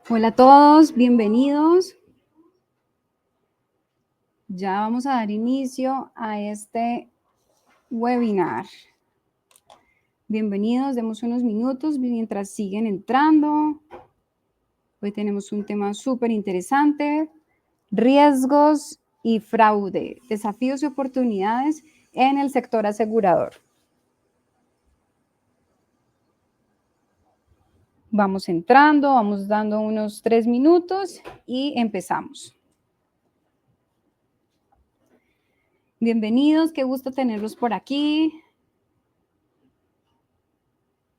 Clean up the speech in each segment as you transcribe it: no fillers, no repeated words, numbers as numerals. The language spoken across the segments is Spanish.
Hola a todos, bienvenidos. Ya vamos a dar inicio a este webinar. Bienvenidos, demos unos minutos mientras siguen entrando. Hoy tenemos un tema súper interesante, riesgos y fraude, desafíos y oportunidades en el sector asegurador. Vamos entrando, vamos dando unos 3 minutos y empezamos. Bienvenidos, qué gusto tenerlos por aquí.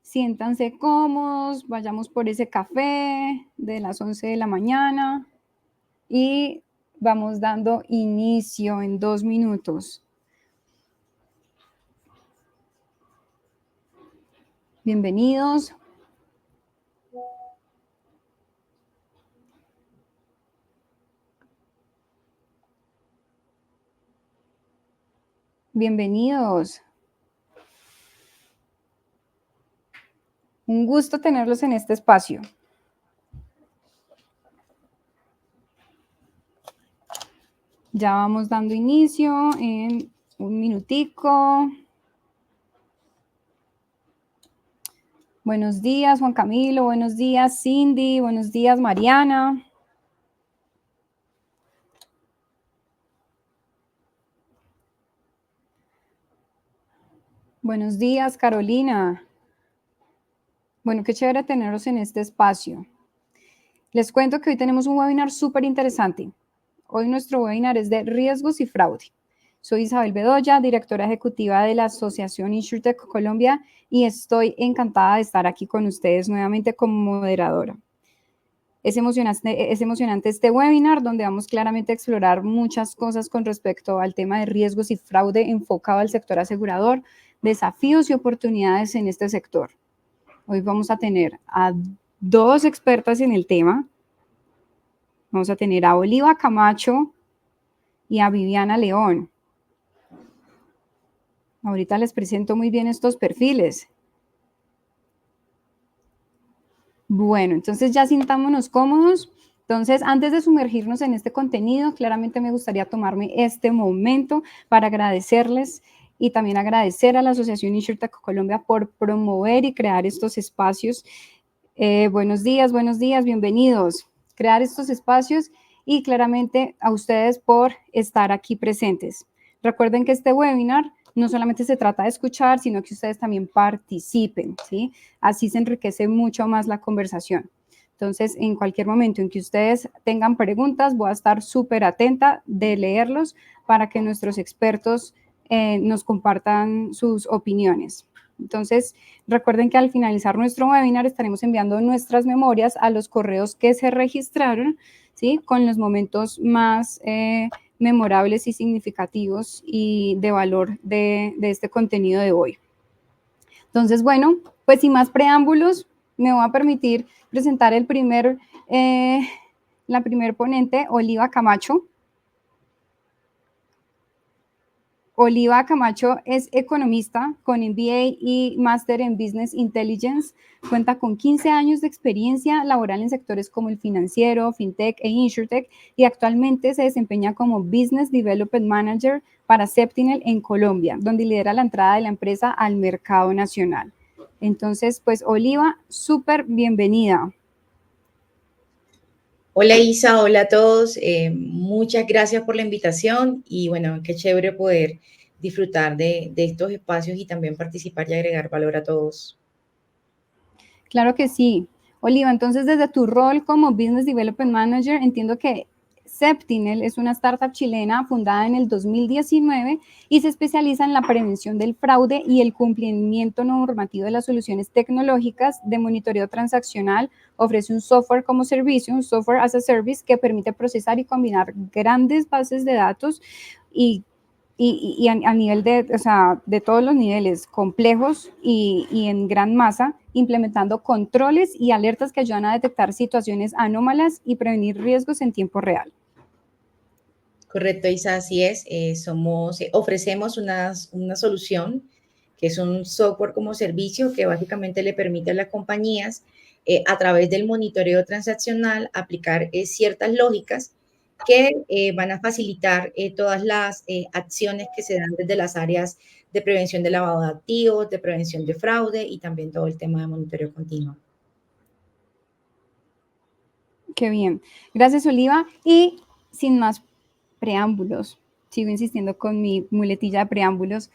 Siéntanse cómodos, vayamos por ese café de las 11 de la mañana y vamos dando inicio en 2 minutos. Bienvenidos. Bienvenidos. Un gusto tenerlos en este espacio. Ya vamos dando inicio en un minutico. Buenos días, Juan Camilo. Buenos días, Cindy. Buenos días, Mariana. Buenos días, Carolina. Bueno, qué chévere tenerlos en este espacio. Les cuento que hoy tenemos un webinar súper interesante. Hoy nuestro webinar es de riesgos y fraude. Soy Isabel Bedoya, directora ejecutiva de la Asociación InsurTech Colombia y estoy encantada de estar aquí con ustedes nuevamente como moderadora. Es emocionante este webinar donde vamos claramente a explorar muchas cosas con respecto al tema de riesgos y fraude enfocado al sector asegurador, desafíos y oportunidades en este sector. Hoy vamos a tener a 2 expertas en el tema. Vamos a tener a Oliva Camacho y a Viviana León. Ahorita les presento muy bien estos perfiles. Bueno, entonces ya sintámonos cómodos. Entonces, antes de sumergirnos en este contenido, claramente me gustaría tomarme este momento para agradecerles y también agradecer a la Asociación InsurTech Colombia por promover y crear estos espacios. Buenos días, bienvenidos. Crear estos espacios y claramente a ustedes por estar aquí presentes. Recuerden que este webinar no solamente se trata de escuchar, sino que ustedes también participen, ¿sí? Así se enriquece mucho más la conversación. Entonces, en cualquier momento en que ustedes tengan preguntas, voy a estar súper atenta de leerlos para que nuestros expertos nos compartan sus opiniones. Entonces, recuerden que al finalizar nuestro webinar estaremos enviando nuestras memorias a los correos que se registraron, ¿sí? Con los momentos más memorables y significativos y de valor de este contenido de hoy. Entonces, bueno, pues sin más preámbulos, me voy a permitir presentar la primer ponente, Oliva Camacho. Oliva Camacho es economista con MBA y máster en Business Intelligence. Cuenta con 15 años de experiencia laboral en sectores como el financiero, fintech e insurtech y actualmente se desempeña como Business Development Manager para Septinel en Colombia, donde lidera la entrada de la empresa al mercado nacional. Entonces, pues Oliva, súper bienvenida. Hola Isa, hola a todos. Muchas gracias por la invitación y bueno, qué chévere poder disfrutar de estos espacios y también participar y agregar valor a todos. Claro que sí. Oliva, entonces desde tu rol como Business Development Manager, entiendo que Septinel es una startup chilena fundada en el 2019 y se especializa en la prevención del fraude y el cumplimiento normativo de las soluciones tecnológicas de monitoreo transaccional. Ofrece un software como servicio, un software as a service que permite procesar y combinar grandes bases de datos y a nivel de todos los niveles complejos y en gran masa, implementando controles y alertas que ayudan a detectar situaciones anómalas y prevenir riesgos en tiempo real. Correcto, Isa, así es. Ofrecemos una solución que es un software como servicio que básicamente le permite a las compañías a través del monitoreo transaccional, aplicar ciertas lógicas que van a facilitar todas las acciones que se dan desde las áreas de prevención de lavado de activos, de prevención de fraude y también todo el tema de monitoreo continuo. Qué bien. Gracias, Oliva. Y sin más preámbulos, sigo insistiendo con mi muletilla de preámbulos,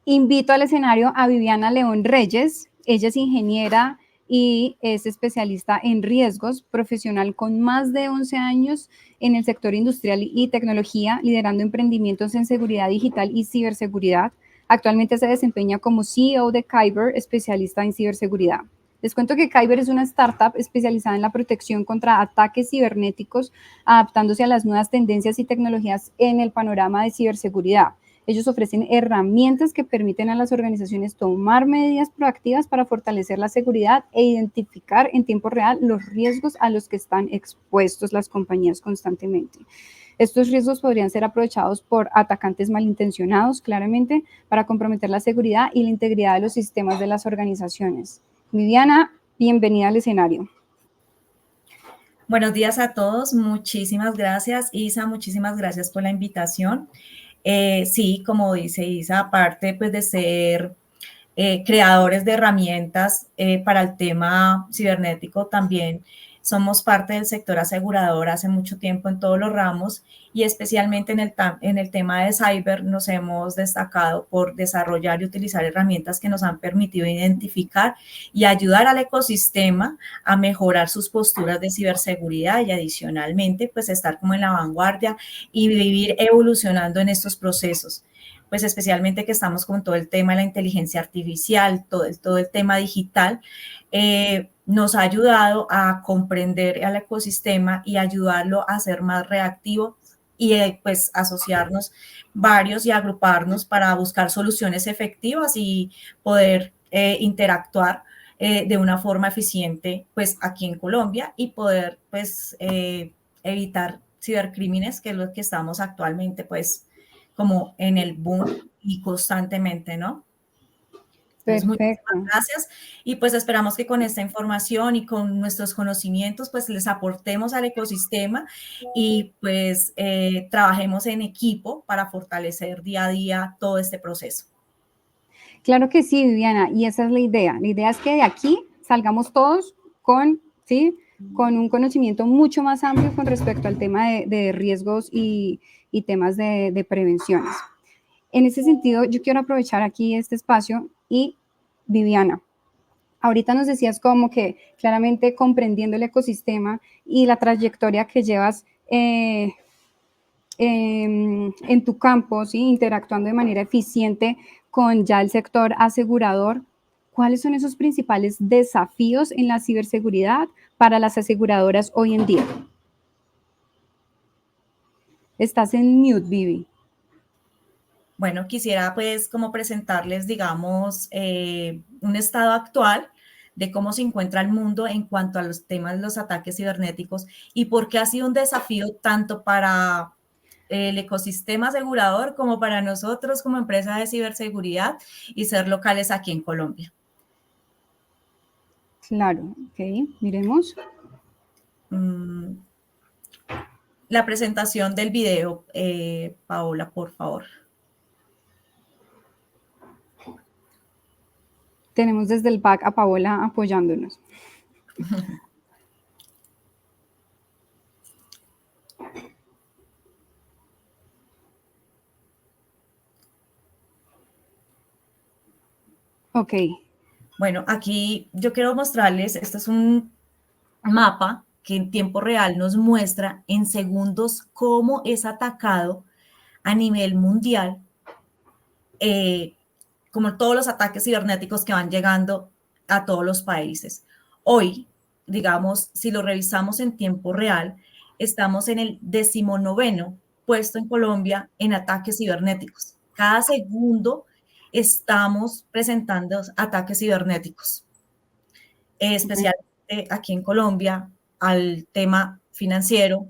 invito al escenario a Viviana León Reyes. Ella es ingeniera y es especialista en riesgos, profesional con más de 11 años en el sector industrial y tecnología, liderando emprendimientos en seguridad digital y ciberseguridad. Actualmente se desempeña como CEO de Kyber, especialista en ciberseguridad. Les cuento que Kyber es una startup especializada en la protección contra ataques cibernéticos, adaptándose a las nuevas tendencias y tecnologías en el panorama de ciberseguridad. Ellos ofrecen herramientas que permiten a las organizaciones tomar medidas proactivas para fortalecer la seguridad e identificar en tiempo real los riesgos a los que están expuestos las compañías constantemente. Estos riesgos podrían ser aprovechados por atacantes malintencionados, claramente, para comprometer la seguridad y la integridad de los sistemas de las organizaciones. Viviana, bienvenida al escenario. Buenos días a todos, muchísimas gracias, Isa, muchísimas gracias por la invitación. Sí, como dice Isa, aparte pues de ser creadores de herramientas para el tema cibernético, también somos parte del sector asegurador hace mucho tiempo en todos los ramos y especialmente en el tema de cyber nos hemos destacado por desarrollar y utilizar herramientas que nos han permitido identificar y ayudar al ecosistema a mejorar sus posturas de ciberseguridad y adicionalmente pues estar como en la vanguardia y vivir evolucionando en estos procesos. Pues especialmente que estamos con todo el tema de la inteligencia artificial, todo el tema digital, nos ha ayudado a comprender al ecosistema y ayudarlo a ser más reactivo y pues asociarnos varios y agruparnos para buscar soluciones efectivas y poder interactuar de una forma eficiente pues aquí en Colombia y poder pues evitar cibercrímenes, que es lo que estamos actualmente pues como en el boom y constantemente, ¿no? Entonces, muchísimas gracias y pues esperamos que con esta información y con nuestros conocimientos pues les aportemos al ecosistema y pues trabajemos en equipo para fortalecer día a día todo este proceso. Claro que sí, Viviana, y esa es la idea. La idea es que de aquí salgamos todos con, ¿sí?, con un conocimiento mucho más amplio con respecto al tema de riesgos y temas de prevenciones. En ese sentido, yo quiero aprovechar aquí este espacio y, Viviana, ahorita nos decías como que claramente comprendiendo el ecosistema y la trayectoria que llevas en tu campo, ¿sí?, interactuando de manera eficiente con ya el sector asegurador, ¿cuáles son esos principales desafíos en la ciberseguridad para las aseguradoras hoy en día? Estás en mute, Vivi. Bueno, quisiera pues como presentarles, digamos, un estado actual de cómo se encuentra el mundo en cuanto a los temas de los ataques cibernéticos y por qué ha sido un desafío tanto para el ecosistema asegurador como para nosotros como empresa de ciberseguridad y ser locales aquí en Colombia. Claro, ok, miremos. La presentación del video, Paola, por favor. Tenemos desde el back a Paola apoyándonos. Ok. Bueno, aquí yo quiero mostrarles, este es un mapa que en tiempo real nos muestra en segundos cómo es atacado a nivel mundial, como todos los ataques cibernéticos que van llegando a todos los países. Hoy, digamos, si lo revisamos en tiempo real, estamos en el 19º puesto en Colombia en ataques cibernéticos. Cada segundo estamos presentando ataques cibernéticos, especialmente aquí en Colombia, al tema financiero,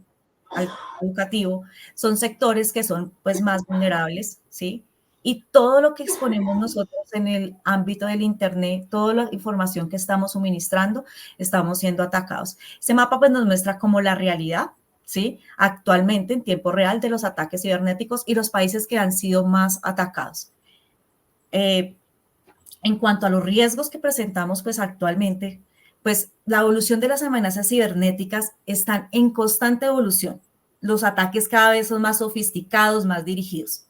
al educativo, son sectores que son pues más vulnerables, ¿sí? Y todo lo que exponemos nosotros en el ámbito del Internet, toda la información que estamos suministrando, estamos siendo atacados. Este mapa pues nos muestra como la realidad, ¿sí? Actualmente en tiempo real de los ataques cibernéticos y los países que han sido más atacados. En cuanto a los riesgos que presentamos pues actualmente, pues la evolución de las amenazas cibernéticas están en constante evolución. Los ataques cada vez son más sofisticados, más dirigidos.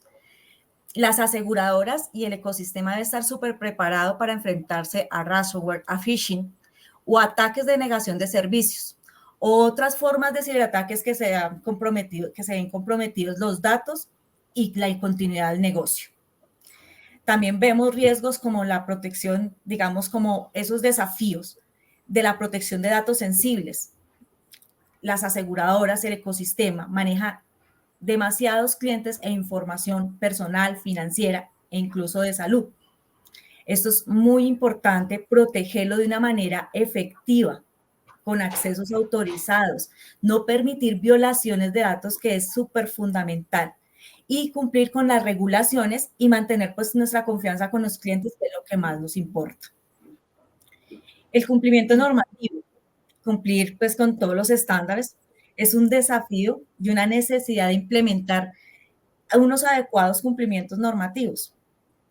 Las aseguradoras y el ecosistema debe estar súper preparado para enfrentarse a ransomware, a phishing o ataques de negación de servicios. Otras formas de ciberataques que se ven comprometidos los datos y la continuidad del negocio. También vemos riesgos como la protección, digamos, como esos desafíos de la protección de datos sensibles. Las aseguradoras, el ecosistema, maneja demasiados clientes e información personal, financiera e incluso de salud. Esto es muy importante, protegerlo de una manera efectiva, con accesos autorizados, no permitir violaciones de datos, que es súper fundamental, y cumplir con las regulaciones y mantener pues nuestra confianza con los clientes, que es lo que más nos importa. El cumplimiento normativo, cumplir pues con todos los estándares, es un desafío y una necesidad de implementar unos adecuados cumplimientos normativos.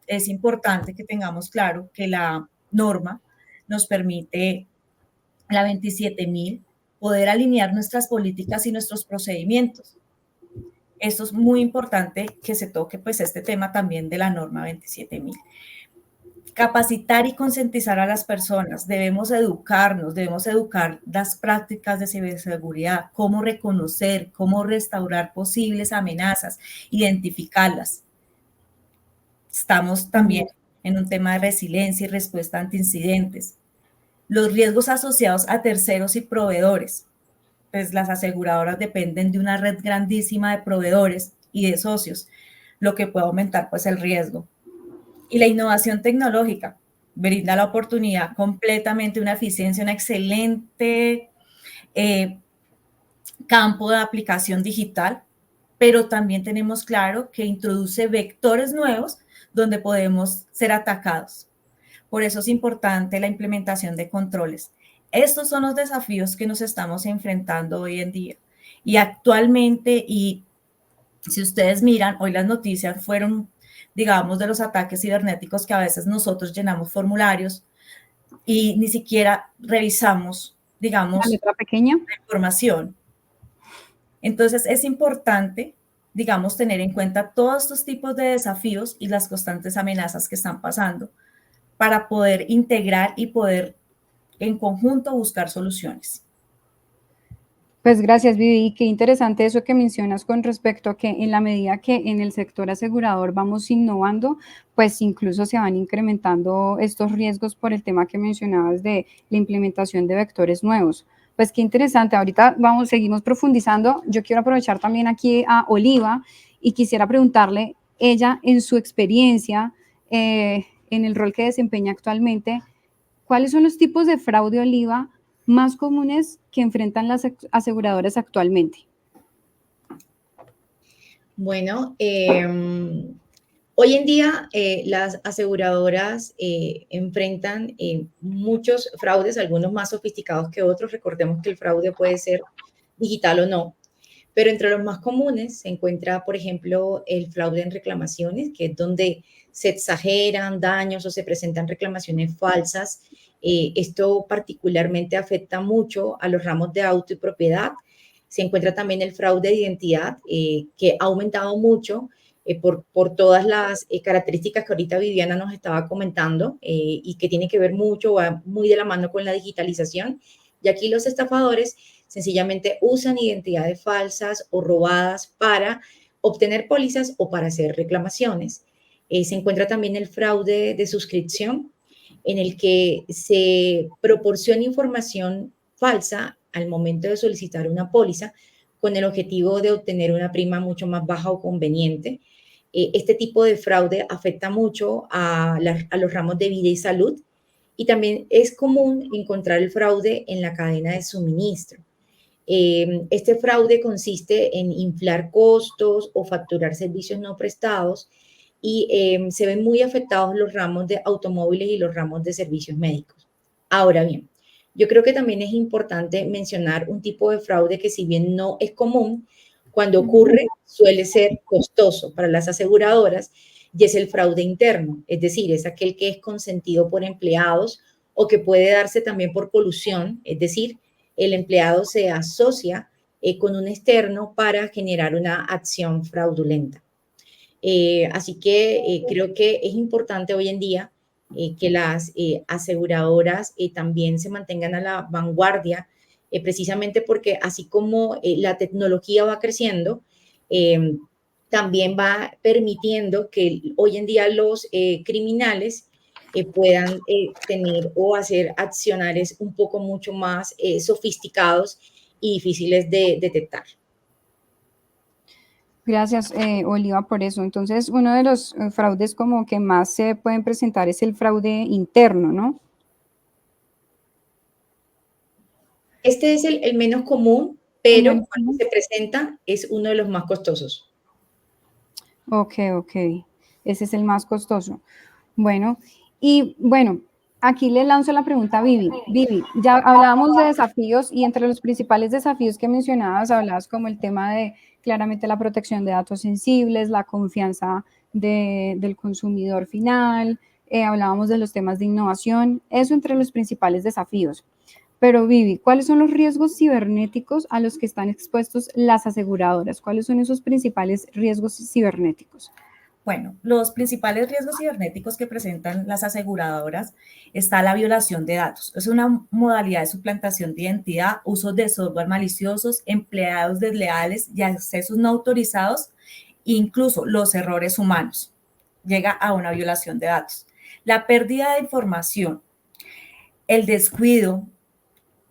Es importante que tengamos claro que la norma nos permite, la 27.000, poder alinear nuestras políticas y nuestros procedimientos. Esto es muy importante que se toque pues este tema también de la norma 27.000. Capacitar y concientizar a las personas, debemos educarnos, debemos educar las prácticas de ciberseguridad, cómo reconocer, cómo restaurar posibles amenazas, identificarlas. Estamos también en un tema de resiliencia y respuesta ante incidentes. Los riesgos asociados a terceros y proveedores, pues las aseguradoras dependen de una red grandísima de proveedores y de socios, lo que puede aumentar pues el riesgo. Y la innovación tecnológica brinda la oportunidad completamente, una eficiencia, un excelente campo de aplicación digital, pero también tenemos claro que introduce vectores nuevos donde podemos ser atacados. Por eso es importante la implementación de controles. Estos son los desafíos que nos estamos enfrentando hoy en día. Y actualmente, y si ustedes miran, hoy las noticias fueron, digamos, de los ataques cibernéticos, que a veces nosotros llenamos formularios y ni siquiera revisamos, digamos, la letra pequeña, la información. Entonces es importante, digamos, tener en cuenta todos estos tipos de desafíos y las constantes amenazas que están pasando para poder integrar y poder en conjunto buscar soluciones. Pues gracias, Vivi. Qué interesante eso que mencionas con respecto a que en la medida que en el sector asegurador vamos innovando, pues incluso se van incrementando estos riesgos por el tema que mencionabas de la implementación de vectores nuevos. Pues qué interesante. Ahorita seguimos profundizando. Yo quiero aprovechar también aquí a Oliva y quisiera preguntarle, ella en su experiencia, en el rol que desempeña actualmente, ¿cuáles son los tipos de fraude, Oliva, más comunes que enfrentan las aseguradoras actualmente? Bueno, hoy en día las aseguradoras enfrentan muchos fraudes, algunos más sofisticados que otros. Recordemos que el fraude puede ser digital o no, pero entre los más comunes se encuentra, por ejemplo, el fraude en reclamaciones, que es donde se exageran daños o se presentan reclamaciones falsas. Esto particularmente afecta mucho a los ramos de auto y propiedad. Se encuentra también el fraude de identidad, que ha aumentado mucho por todas las características que ahorita Viviana nos estaba comentando y que tiene que ver mucho, va muy de la mano con la digitalización. Y aquí los estafadores sencillamente usan identidades falsas o robadas para obtener pólizas o para hacer reclamaciones. Se encuentra también el fraude de suscripción, en el que se proporciona información falsa al momento de solicitar una póliza con el objetivo de obtener una prima mucho más baja o conveniente. Este tipo de fraude afecta mucho a los ramos de vida y salud, y también es común encontrar el fraude en la cadena de suministro. Este fraude consiste en inflar costos o facturar servicios no prestados, y se ven muy afectados los ramos de automóviles y los ramos de servicios médicos. Ahora bien, yo creo que también es importante mencionar un tipo de fraude que si bien no es común, cuando ocurre suele ser costoso para las aseguradoras y es el fraude interno, es decir, es aquel que es consentido por empleados o que puede darse también por colusión, es decir, el empleado se asocia con un externo para generar una acción fraudulenta. Así que creo que es importante hoy en día que las aseguradoras también se mantengan a la vanguardia, precisamente porque así como la tecnología va creciendo, también va permitiendo que hoy en día los criminales puedan tener o hacer accionares un poco mucho más sofisticados y difíciles de detectar. Gracias, Oliva, por eso. Entonces, uno de los fraudes como que más se pueden presentar es el fraude interno, ¿no? Este es el menos común, pero cuando se presenta es uno de los más costosos. Ok, ese es el más costoso. Bueno, y bueno, aquí le lanzo la pregunta a Vivi. Vivi, ya hablábamos de desafíos y entre los principales desafíos que mencionabas, hablabas como el tema de claramente la protección de datos sensibles, la confianza del consumidor final, hablábamos de los temas de innovación, eso entre los principales desafíos. Pero Vivi, ¿cuáles son los riesgos cibernéticos a los que están expuestos las aseguradoras? ¿Cuáles son esos principales riesgos cibernéticos? Bueno, los principales riesgos cibernéticos que presentan las aseguradoras está la violación de datos. Es una modalidad de suplantación de identidad, uso de software maliciosos, empleados desleales y accesos no autorizados, incluso los errores humanos. Llega a una violación de datos. La pérdida de información, el descuido,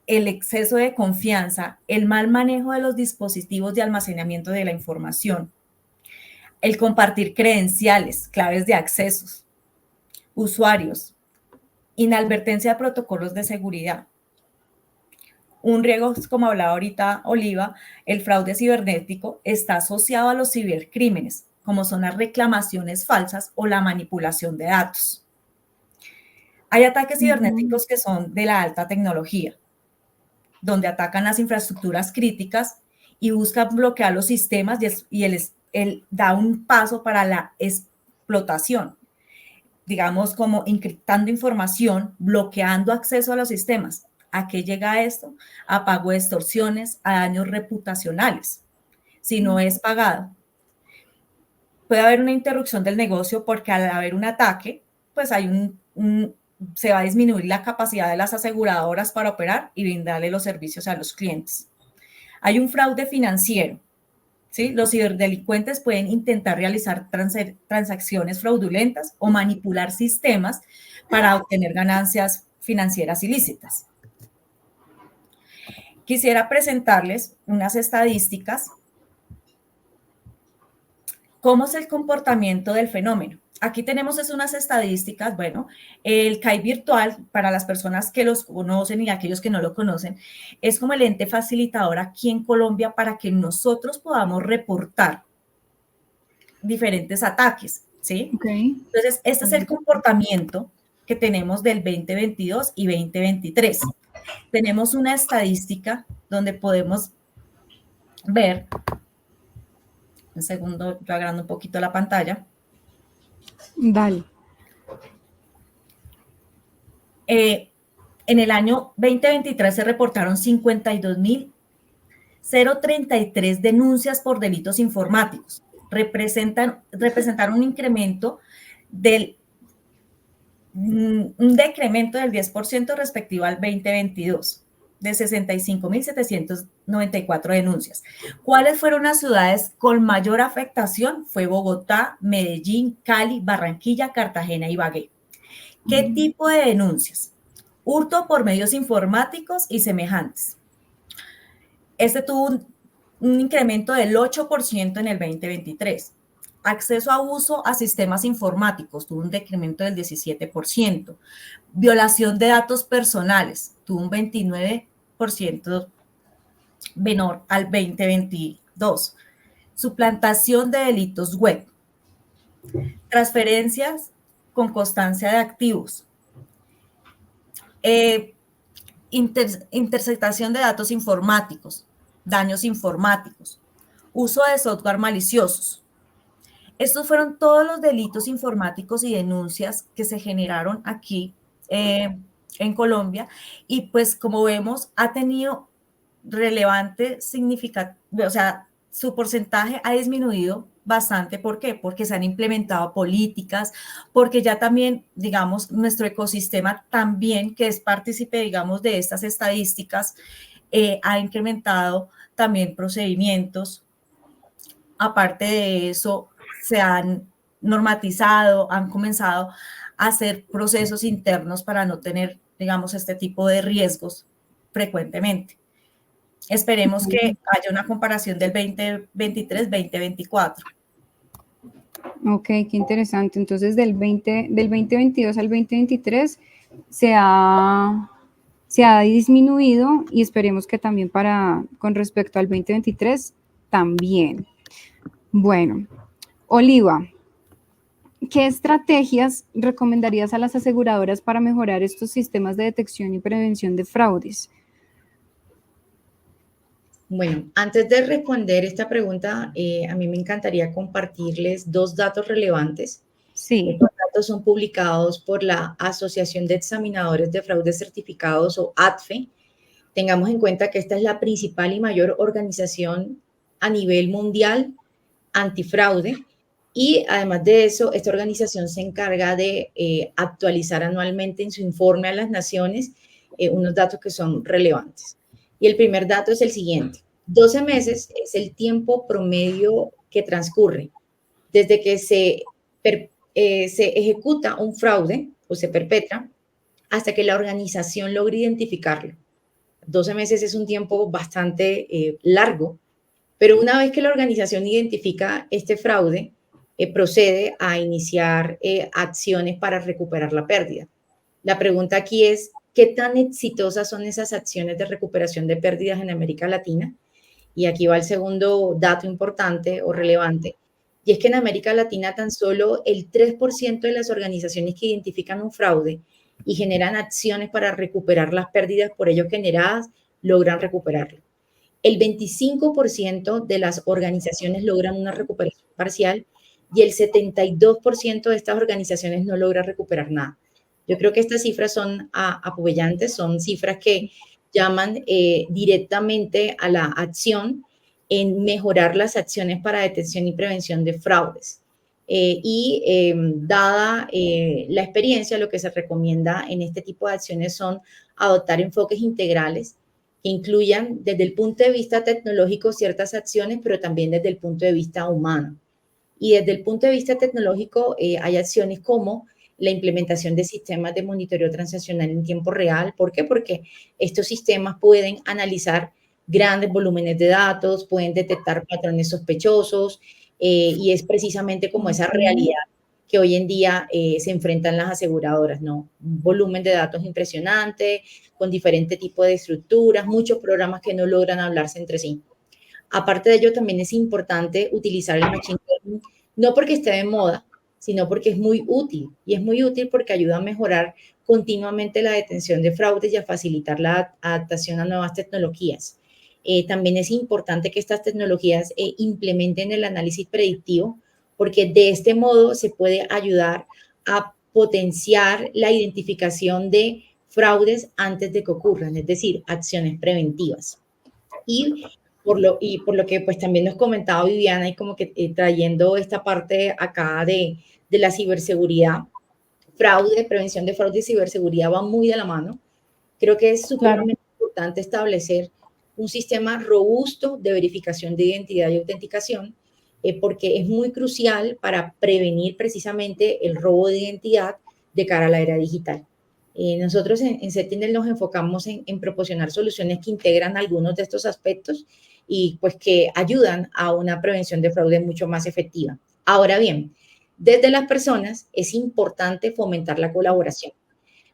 el exceso de confianza, el mal manejo de los dispositivos de almacenamiento de la información, el compartir credenciales, claves de accesos, usuarios, inadvertencia de protocolos de seguridad. Un riesgo, como hablaba ahorita Oliva, el fraude cibernético está asociado a los cibercrímenes, como son las reclamaciones falsas o la manipulación de datos. Hay ataques cibernéticos que son de la alta tecnología, donde atacan las infraestructuras críticas y buscan bloquear los sistemas y él da un paso para la explotación, digamos como encriptando información, bloqueando acceso a los sistemas. ¿A qué llega esto? A pago de extorsiones, a daños reputacionales, si no es pagado. Puede haber una interrupción del negocio porque al haber un ataque, pues hay se va a disminuir la capacidad de las aseguradoras para operar y brindarle los servicios a los clientes. Hay un fraude financiero, ¿sí? Los ciberdelincuentes pueden intentar realizar transacciones fraudulentas o manipular sistemas para obtener ganancias financieras ilícitas. Quisiera presentarles unas estadísticas. ¿Cómo es el comportamiento del fenómeno? Aquí tenemos unas estadísticas. Bueno, el CAI virtual, para las personas que los conocen y aquellos que no lo conocen, es como el ente facilitador aquí en Colombia para que nosotros podamos reportar diferentes ataques, ¿sí? Okay. Entonces, este es el comportamiento que tenemos del 2022 y 2023. Tenemos una estadística donde podemos ver, un segundo, yo agrando un poquito la pantalla. Dale. En el año 2023 se reportaron 52.033 denuncias por delitos informáticos. Representaron un incremento un decremento del 10% respectivo al 2022, de 65.794 denuncias. ¿Cuáles fueron las ciudades con mayor afectación? Fue Bogotá, Medellín, Cali, Barranquilla, Cartagena y Ibagué. ¿Qué tipo de denuncias? Hurto por medios informáticos y semejantes. Este tuvo un incremento del 8% en el 2023. Acceso a uso a sistemas informáticos, tuvo un decremento del 17%. Violación de datos personales, tuvo un 29% menor al 2022. Suplantación de delitos web, Transferencias con constancia de activos. Interceptación de datos informáticos, daños informáticos, uso de software maliciosos. Estos fueron todos los delitos informáticos y denuncias que se generaron aquí en Colombia y pues como vemos ha tenido relevante, significativo, o sea, su porcentaje ha disminuido bastante. ¿Por qué? Porque se han implementado políticas, porque ya también, digamos, nuestro ecosistema también, que es partícipe, digamos, de estas estadísticas, ha incrementado también procedimientos. Aparte de eso, se han normatizado, han comenzado a hacer procesos internos para no tener, digamos, este tipo de riesgos frecuentemente. Esperemos que haya una comparación del 2023-2024. Ok, qué interesante. Entonces, del 2022 al 2023 se ha disminuido y esperemos que también con respecto al 2023 también. Bueno, Oliva, ¿qué estrategias recomendarías a las aseguradoras para mejorar estos sistemas de detección y prevención de fraudes? Bueno, antes de responder esta pregunta, a mí me encantaría compartirles dos datos relevantes. Sí. Estos datos son publicados por la Asociación de Examinadores de Fraudes Certificados o ADFE. Tengamos en cuenta que esta es la principal y mayor organización a nivel mundial antifraude y además de eso, esta organización se encarga de actualizar anualmente en su informe a las naciones unos datos que son relevantes. Y el primer dato es el siguiente. 12 meses es el tiempo promedio que transcurre desde que se ejecuta un fraude o se perpetra hasta que la organización logra identificarlo. 12 meses es un tiempo bastante largo, pero una vez que la organización identifica este fraude, procede a iniciar acciones para recuperar la pérdida. La pregunta aquí es, ¿qué tan exitosas son esas acciones de recuperación de pérdidas en América Latina? Y aquí va el segundo dato importante o relevante, y es que en América Latina tan solo el 3% de las organizaciones que identifican un fraude y generan acciones para recuperar las pérdidas por ello generadas, logran recuperarlo. El 25% de las organizaciones logran una recuperación parcial y el 72% de estas organizaciones no logra recuperar nada. Yo creo que estas cifras son apoyantes, son cifras que llaman directamente a la acción en mejorar las acciones para detección y prevención de fraudes. Dada la experiencia, lo que se recomienda en este tipo de acciones son adoptar enfoques integrales que incluyan desde el punto de vista tecnológico ciertas acciones, pero también desde el punto de vista humano. Y desde el punto de vista tecnológico hay acciones como la implementación de sistemas de monitoreo transaccional en tiempo real. ¿Por qué? Porque estos sistemas pueden analizar grandes volúmenes de datos, pueden detectar patrones sospechosos y es precisamente como esa realidad que hoy en día se enfrentan las aseguradoras, ¿no? Un volumen de datos impresionante, con diferente tipo de estructuras, muchos programas que no logran hablarse entre sí. Aparte de ello, también es importante utilizar el Machine Learning, no porque esté de moda, sino porque es muy útil. Y es muy útil porque ayuda a mejorar continuamente la detención de fraudes y a facilitar la adaptación a nuevas tecnologías. También es importante que estas tecnologías implementen el análisis predictivo, porque de este modo se puede ayudar a potenciar la identificación de fraudes antes de que ocurran, es decir, acciones preventivas. Y por lo que pues también nos comentaba Viviana y como que trayendo esta parte acá de la ciberseguridad, fraude, prevención de fraude y ciberseguridad van muy de la mano. Creo que es supremamente importante establecer un sistema robusto de verificación de identidad y autenticación, porque es muy crucial para prevenir precisamente el robo de identidad de cara a la era digital. Nosotros en Sentinel nos enfocamos en proporcionar soluciones que integran algunos de estos aspectos y pues que ayudan a una prevención de fraude mucho más efectiva. Ahora bien, desde las personas es importante fomentar la colaboración.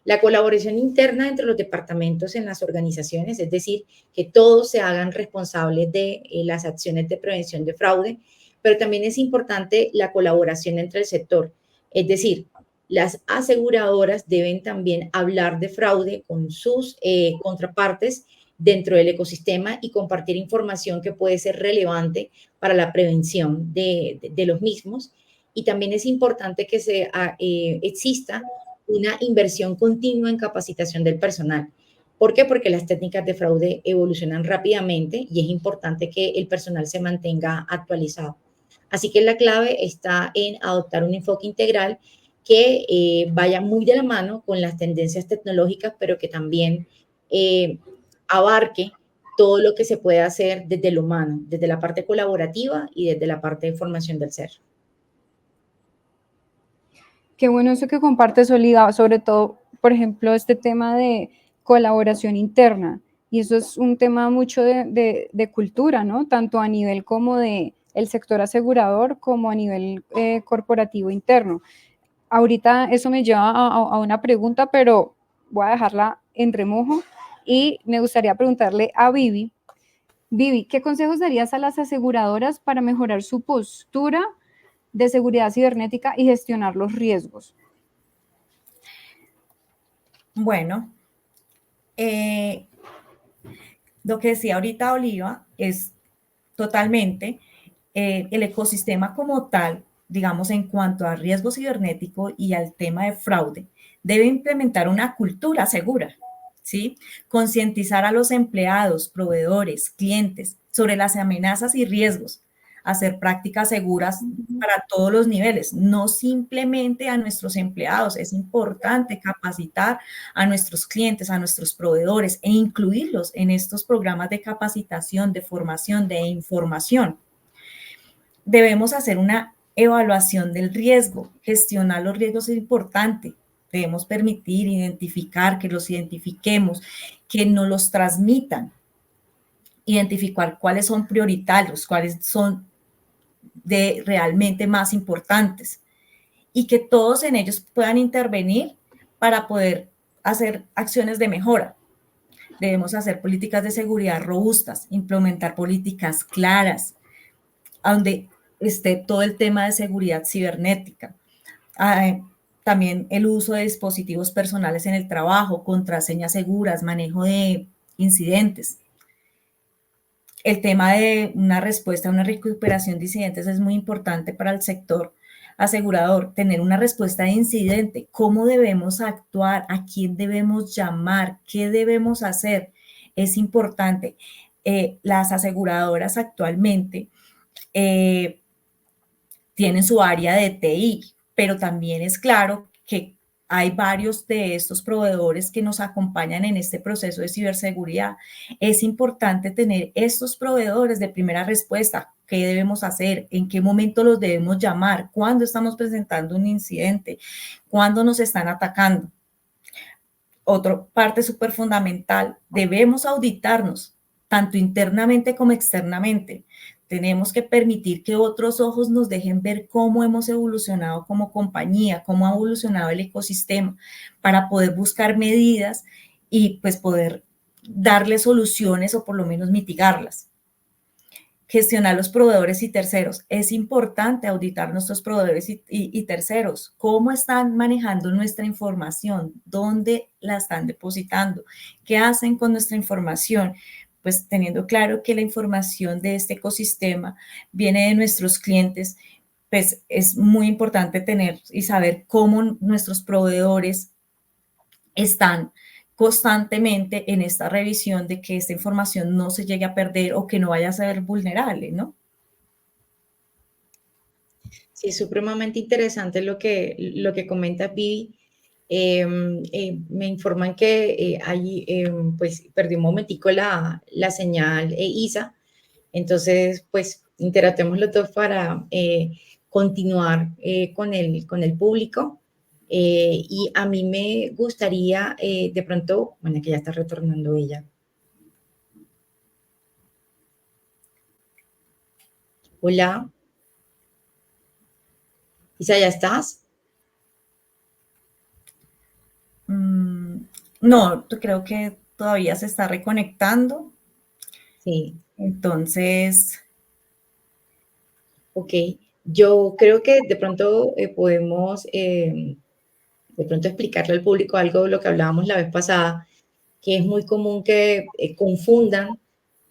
La colaboración interna entre los departamentos en las organizaciones, es decir, que todos se hagan responsables de las acciones de prevención de fraude, pero también es importante la colaboración entre el sector. Es decir, las aseguradoras deben también hablar de fraude con sus contrapartes dentro del ecosistema y compartir información que puede ser relevante para la prevención de los mismos. Y también es importante que exista una inversión continua en capacitación del personal. ¿Por qué? Porque las técnicas de fraude evolucionan rápidamente y es importante que el personal se mantenga actualizado. Así que la clave está en adoptar un enfoque integral que vaya muy de la mano con las tendencias tecnológicas, pero que también abarque todo lo que se puede hacer desde lo humano, desde la parte colaborativa y desde la parte de formación del ser. Qué bueno eso que compartes, Oliva, sobre todo, por ejemplo, este tema de colaboración interna. Y eso es un tema mucho de cultura, ¿no? Tanto a nivel como de el sector asegurador como a nivel corporativo interno. Ahorita eso me lleva a una pregunta, pero voy a dejarla en remojo y me gustaría preguntarle a Vivi. Vivi, ¿qué consejos darías a las aseguradoras para mejorar su postura de seguridad cibernética y gestionar los riesgos? Bueno, lo que decía ahorita Oliva es totalmente el ecosistema como tal, digamos, en cuanto a riesgo cibernético y al tema de fraude, debe implementar una cultura segura, ¿sí? Concientizar a los empleados, proveedores, clientes sobre las amenazas y riesgos, hacer prácticas seguras para todos los niveles, no simplemente a nuestros empleados. Es importante capacitar a nuestros clientes, a nuestros proveedores e incluirlos en estos programas de capacitación, de formación, de información. Debemos hacer una evaluación del riesgo. Gestionar los riesgos es importante. Debemos permitir, identificar, que los identifiquemos, que nos los transmitan, identificar cuáles son prioritarios, cuáles son de realmente más importantes y que todos en ellos puedan intervenir para poder hacer acciones de mejora. Debemos hacer políticas de seguridad robustas, implementar políticas claras, donde esté todo el tema de seguridad cibernética. También el uso de dispositivos personales en el trabajo, contraseñas seguras, manejo de incidentes. El tema de una respuesta, una recuperación de incidentes es muy importante para el sector asegurador, tener una respuesta de incidente, cómo debemos actuar, a quién debemos llamar, qué debemos hacer, es importante. Las aseguradoras actualmente tienen su área de TI, pero también es claro que hay varios de estos proveedores que nos acompañan en este proceso de ciberseguridad. Es importante tener estos proveedores de primera respuesta. ¿Qué debemos hacer? ¿En qué momento los debemos llamar? ¿Cuándo estamos presentando un incidente? ¿Cuándo nos están atacando? Otra parte súper fundamental, debemos auditarnos, tanto internamente como externamente. Tenemos que permitir que otros ojos nos dejen ver cómo hemos evolucionado como compañía, cómo ha evolucionado el ecosistema, para poder buscar medidas y pues poder darle soluciones o por lo menos mitigarlas. Gestionar los proveedores y terceros. Es importante auditar nuestros proveedores y terceros. ¿Cómo están manejando nuestra información? ¿Dónde la están depositando? ¿Qué hacen con nuestra información? Pues teniendo claro que la información de este ecosistema viene de nuestros clientes, pues es muy importante tener y saber cómo nuestros proveedores están constantemente en esta revisión de que esta información no se llegue a perder o que no vaya a ser vulnerable, ¿no? Sí, es supremamente interesante lo que comenta Vivi. Me informan que allí pues perdí un momentico la señal Isa, entonces pues interactuemos los dos para continuar con el público. Y a mí me gustaría de pronto, bueno, que ya está retornando ella. Hola, Isa, ¿ya estás? No, creo que todavía se está reconectando. Sí. Entonces. Ok, yo creo que de pronto podemos de pronto explicarle al público algo de lo que hablábamos la vez pasada, que es muy común que confundan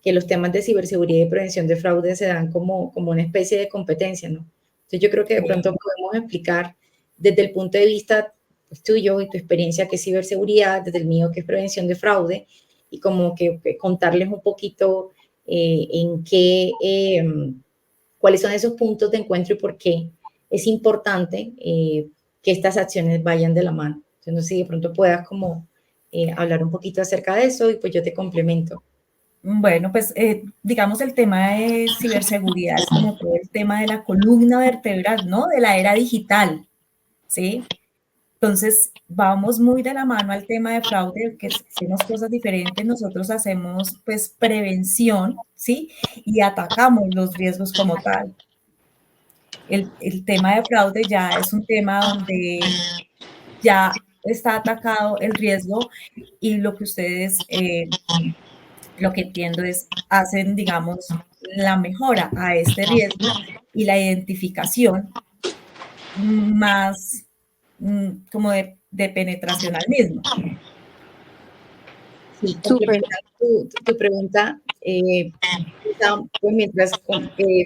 que los temas de ciberseguridad y prevención de fraude se dan como una especie de competencia, ¿no? Entonces yo creo que de pronto podemos explicar desde el punto de vista pues, tuyo y tu experiencia que es ciberseguridad, desde el mío que es prevención de fraude, y como que contarles un poquito en qué, cuáles son esos puntos de encuentro y por qué es importante que estas acciones vayan de la mano. Entonces, no sé si de pronto puedas como hablar un poquito acerca de eso y pues yo te complemento. Bueno, pues digamos el tema de ciberseguridad es como todo el tema de la columna vertebral, ¿no? De la era digital, ¿sí? Entonces, vamos muy de la mano al tema de fraude, que hacemos cosas diferentes. Nosotros hacemos, pues, prevención, ¿sí? Y atacamos los riesgos como tal. El tema de fraude ya es un tema donde ya está atacado el riesgo y lo que ustedes, lo que entiendo es, hacen, digamos, la mejora a este riesgo y la identificación más como de penetración al mismo. Sí, Súper. complementando tu pregunta, pues mientras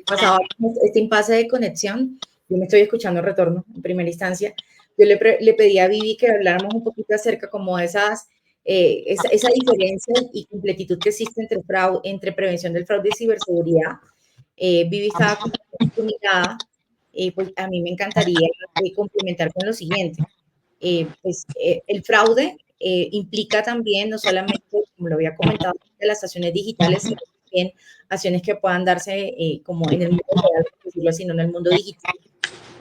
pasaba este impasse de conexión, yo me estoy escuchando el retorno en primera instancia, yo le pedí a Vivi que habláramos un poquito acerca como de esa diferencia y completitud que existe entre prevención del fraude y ciberseguridad. Vivi estaba con su mirada, pues a mí me encantaría complementar con lo siguiente. El fraude implica también, no solamente, como lo había comentado, de las acciones digitales, sino también acciones que puedan darse como en el mundo real, por decirlo así, no en el mundo digital.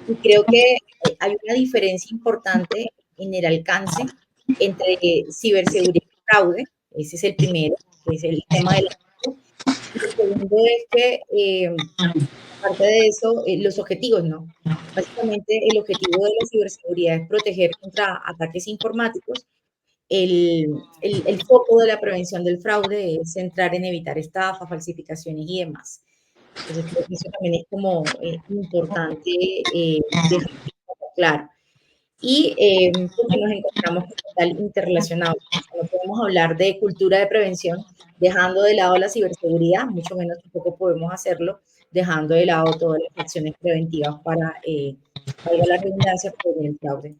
Y creo que hay una diferencia importante en el alcance entre ciberseguridad y fraude. Ese es el primero, que es el tema del acto. Y el segundo es que, aparte de eso, los objetivos, ¿no? Básicamente, el objetivo de la ciberseguridad es proteger contra ataques informáticos. El foco de la prevención del fraude es centrar en evitar estafas, falsificaciones y demás. Entonces, creo que eso también es como importante dejar claro. Y porque nos encontramos como tal interrelacionados. O sea, no podemos hablar de cultura de prevención dejando de lado la ciberseguridad, mucho menos tampoco podemos hacerlo dejando de lado todas las acciones preventivas para, valga la redundancia, prevenir el fraude.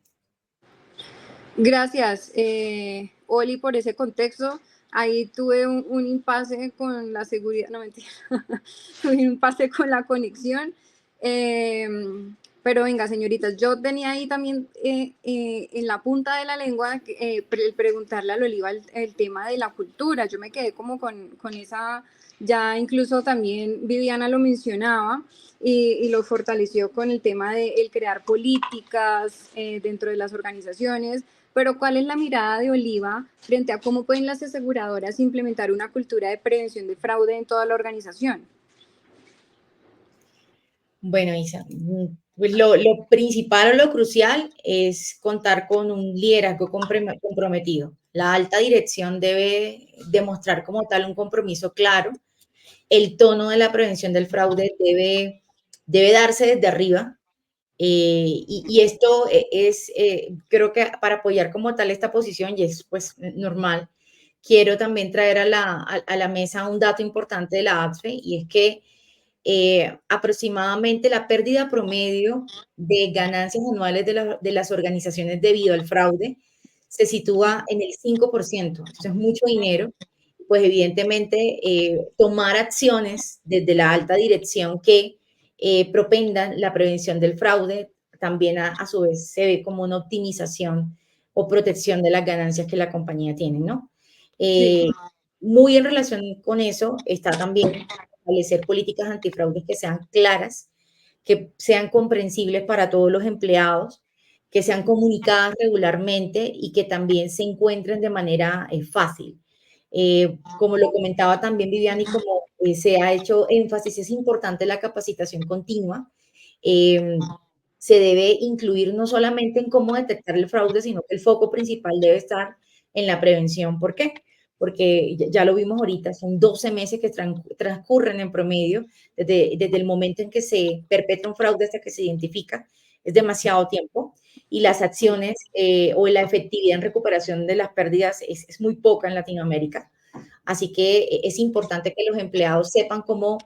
Gracias, Oli, por ese contexto. Ahí tuve un impasse con la seguridad, no mentira, tuve un impasse con la conexión. Pero venga, señoritas, yo tenía ahí también en la punta de la lengua preguntarle a Oliva el tema de la cultura. Yo me quedé como con esa, ya incluso también Viviana lo mencionaba y lo fortaleció con el tema de el crear políticas dentro de las organizaciones. Pero ¿cuál es la mirada de Oliva frente a cómo pueden las aseguradoras implementar una cultura de prevención de fraude en toda la organización? Bueno, Isa, pues lo principal o lo crucial es contar con un liderazgo comprometido. La alta dirección debe demostrar como tal un compromiso claro. El tono de la prevención del fraude debe darse desde arriba. Y esto es, creo que para apoyar como tal esta posición, y es pues normal, quiero también traer a la mesa un dato importante de la ADFE, y es que aproximadamente la pérdida promedio de ganancias anuales de las organizaciones debido al fraude se sitúa en el 5%. Eso es mucho dinero. Pues evidentemente tomar acciones desde la alta dirección que propendan la prevención del fraude también a su vez se ve como una optimización o protección de las ganancias que la compañía tiene, ¿no? Sí. Muy en relación con eso está también establecer políticas antifraudes que sean claras, que sean comprensibles para todos los empleados, que sean comunicadas regularmente y que también se encuentren de manera fácil. Como lo comentaba también Viviana y como se ha hecho énfasis, es importante la capacitación continua. Se debe incluir no solamente en cómo detectar el fraude, sino que el foco principal debe estar en la prevención. ¿Por qué? porque ya lo vimos ahorita, son 12 meses que transcurren en promedio desde el momento en que se perpetra un fraude hasta que se identifica, es demasiado tiempo, y las acciones o la efectividad en recuperación de las pérdidas es muy poca en Latinoamérica. Así que es importante que los empleados sepan cómo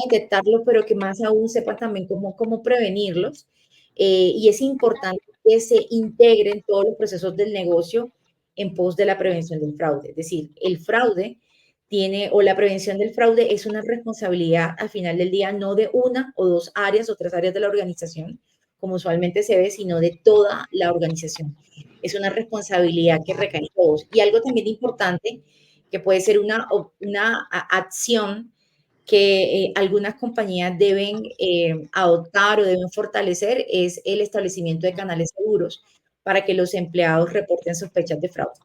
detectarlo, pero que más aún sepan también cómo prevenirlos. Y es importante que se integren todos los procesos del negocio en pos de la prevención del fraude. Es decir, el fraude o la prevención del fraude es una responsabilidad al final del día, no de una o dos áreas o tres áreas de la organización, como usualmente se ve, sino de toda la organización. Es una responsabilidad que recae en todos. Y algo también importante, que puede ser una acción que algunas compañías deben adoptar o deben fortalecer, es el establecimiento de canales seguros para que los empleados reporten sospechas de fraude.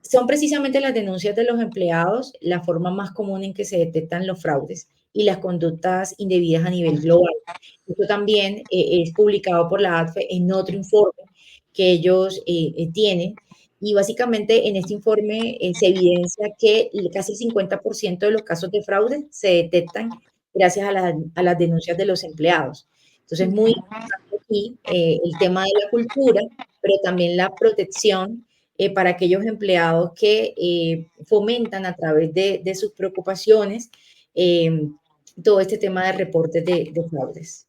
Son precisamente las denuncias de los empleados la forma más común en que se detectan los fraudes y las conductas indebidas a nivel global. Esto también es publicado por la ADFE en otro informe que ellos tienen, y básicamente en este informe se evidencia que casi el 50% de los casos de fraude se detectan gracias a las denuncias de los empleados. Entonces, muy importante aquí el tema de la cultura, pero también la protección para aquellos empleados que fomentan a través de sus preocupaciones todo este tema de reportes de fraudes.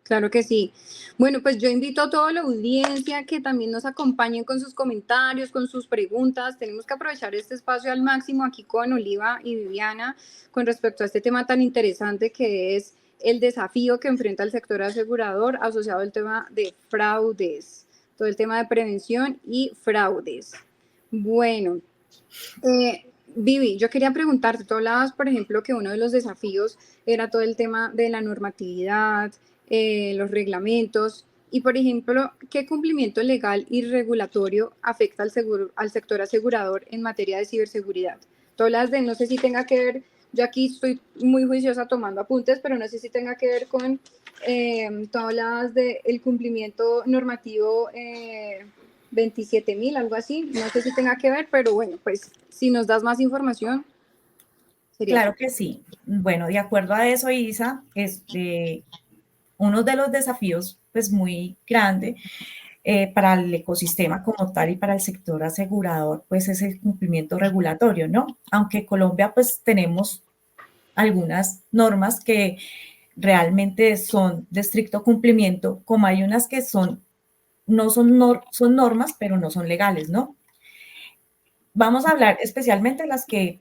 Claro que sí. Bueno, pues yo invito a toda la audiencia que también nos acompañen con sus comentarios, con sus preguntas. Tenemos que aprovechar este espacio al máximo aquí con Oliva y Viviana con respecto a este tema tan interesante que es el desafío que enfrenta el sector asegurador asociado al tema de fraudes, todo el tema de prevención y fraudes. Bueno, Vivi, yo quería preguntarte, tú hablabas, por ejemplo, que uno de los desafíos era todo el tema de la normatividad, los reglamentos y, por ejemplo, ¿qué cumplimiento legal y regulatorio afecta al sector asegurador en materia de ciberseguridad? Tú hablas de, no sé si tenga que ver, yo aquí estoy muy juiciosa tomando apuntes, pero no sé si tenga que ver con, tú hablabas del cumplimiento normativo 27.000, algo así, no sé si tenga que ver, pero bueno, pues si nos das más información, sería... Claro que sí. Bueno, de acuerdo a eso, Isa, uno de los desafíos pues muy grande para el ecosistema como tal y para el sector asegurador pues es el cumplimiento regulatorio, ¿no? Aunque Colombia pues tenemos algunas normas que realmente son de estricto cumplimiento, como hay unas que son normas, pero no son legales, ¿no? Vamos a hablar especialmente de las que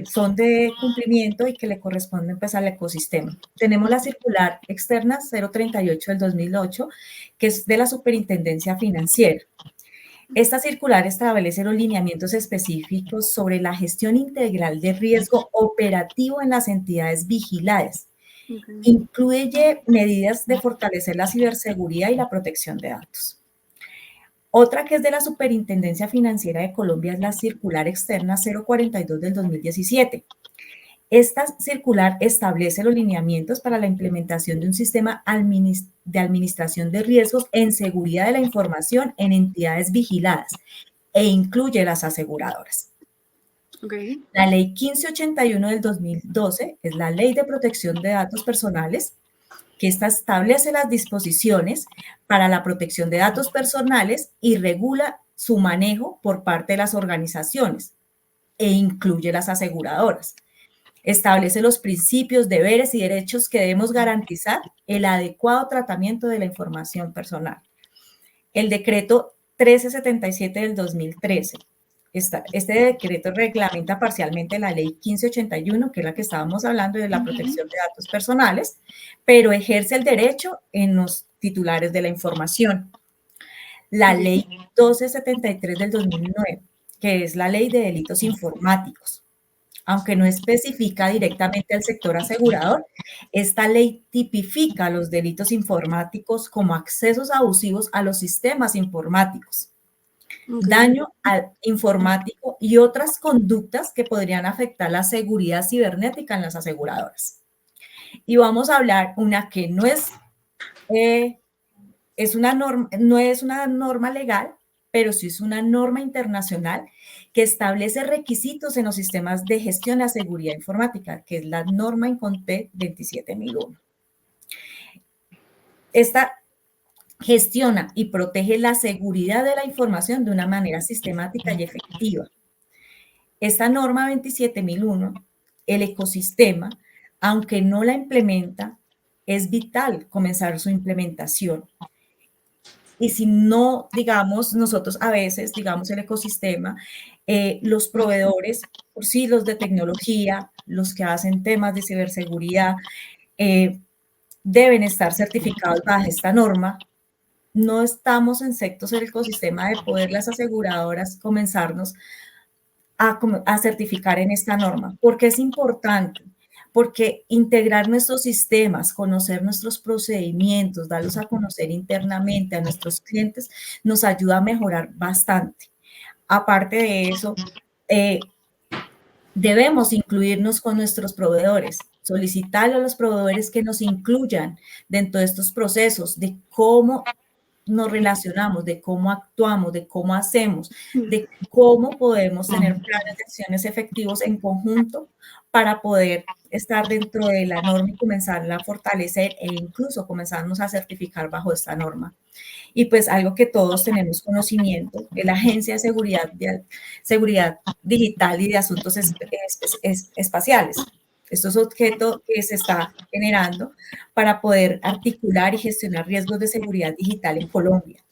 son de cumplimiento y que le corresponden pues al ecosistema. Tenemos la circular externa 038 del 2008, que es de la Superintendencia Financiera. Esta circular establece los lineamientos específicos sobre la gestión integral de riesgo operativo en las entidades vigiladas. Incluye medidas de fortalecer la ciberseguridad y la protección de datos. Otra que es de la Superintendencia Financiera de Colombia es la circular externa 042 del 2017. Esta circular establece los lineamientos para la implementación de un sistema de administración de riesgos en seguridad de la información en entidades vigiladas e incluye las aseguradoras. Okay. La Ley 1581 del 2012 es la Ley de Protección de Datos Personales, que esta establece las disposiciones para la protección de datos personales y regula su manejo por parte de las organizaciones e incluye las aseguradoras. Establece los principios, deberes y derechos que debemos garantizar el adecuado tratamiento de la información personal. El decreto 1377 del 2013. Este decreto reglamenta parcialmente la ley 1581, que es la que estábamos hablando de la protección de datos personales, pero ejerce el derecho en los titulares de la información. La ley 1273 del 2009, que es la ley de delitos informáticos. Aunque no especifica directamente al sector asegurador, esta ley tipifica los delitos informáticos como accesos abusivos a los sistemas informáticos, daño informático y otras conductas que podrían afectar la seguridad cibernética en las aseguradoras. Y vamos a hablar una que no es una norma legal, pero sí es una norma internacional que establece requisitos en los sistemas de gestión de la seguridad informática, que es la norma INCONTEC 27001. Esta gestiona y protege la seguridad de la información de una manera sistemática y efectiva. Esta norma 27001, el ecosistema, aunque no la implementa, es vital comenzar su implementación. Y si no, digamos, nosotros a veces, digamos, el ecosistema, los proveedores, por sí, los de tecnología, los que hacen temas de ciberseguridad, deben estar certificados bajo esta norma. No estamos exentos en el ecosistema de poder las aseguradoras comenzarnos a certificar en esta norma. ¿Por qué es importante? Porque integrar nuestros sistemas, conocer nuestros procedimientos, darlos a conocer internamente a nuestros clientes, nos ayuda a mejorar bastante. Aparte de eso, debemos incluirnos con nuestros proveedores, solicitarle a los proveedores que nos incluyan dentro de estos procesos, de cómo nos relacionamos, de cómo actuamos, de cómo hacemos, de cómo podemos tener planes de acciones efectivos en conjunto para poder estar dentro de la norma y comenzarla a fortalecer e incluso comenzarnos a certificar bajo esta norma. Y pues algo que todos tenemos conocimiento es la Agencia de Seguridad Digital y de Asuntos Espaciales. Esto es objeto que se está generando para poder articular y gestionar riesgos de seguridad digital en Colombia.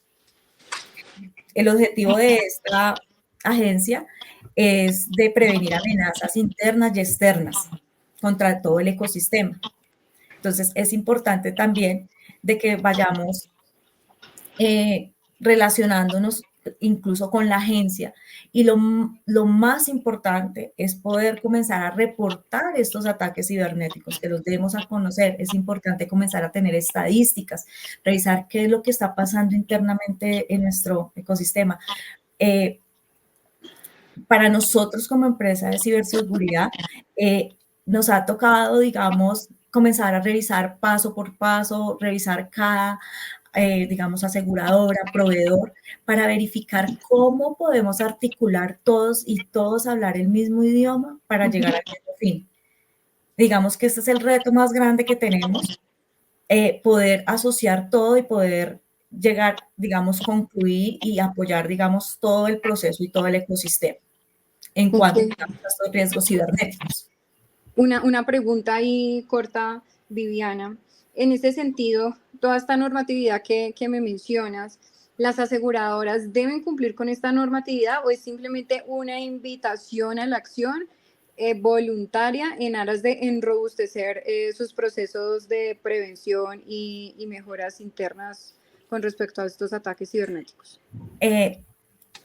El objetivo de esta agencia es de prevenir amenazas internas y externas contra todo el ecosistema. Entonces, es importante también de que vayamos relacionándonos incluso con la agencia. Y lo más importante es poder comenzar a reportar estos ataques cibernéticos, que los debemos a conocer. Es importante comenzar a tener estadísticas, revisar qué es lo que está pasando internamente en nuestro ecosistema. Para nosotros como empresa de ciberseguridad, nos ha tocado, digamos, comenzar a revisar paso por paso, revisar cada digamos, aseguradora, proveedor, para verificar cómo podemos articular todos y todos hablar el mismo idioma para llegar al mismo fin. Digamos que este es el reto más grande que tenemos, poder asociar todo y poder llegar, digamos, concluir y apoyar, digamos, todo el proceso y todo el ecosistema en cuanto a estos riesgos cibernéticos. Una pregunta ahí corta, Viviana. En este sentido, toda esta normatividad que me mencionas, ¿las aseguradoras deben cumplir con esta normatividad o es simplemente una invitación a la acción voluntaria en aras de enrobustecer sus procesos de prevención y mejoras internas con respecto a estos ataques cibernéticos?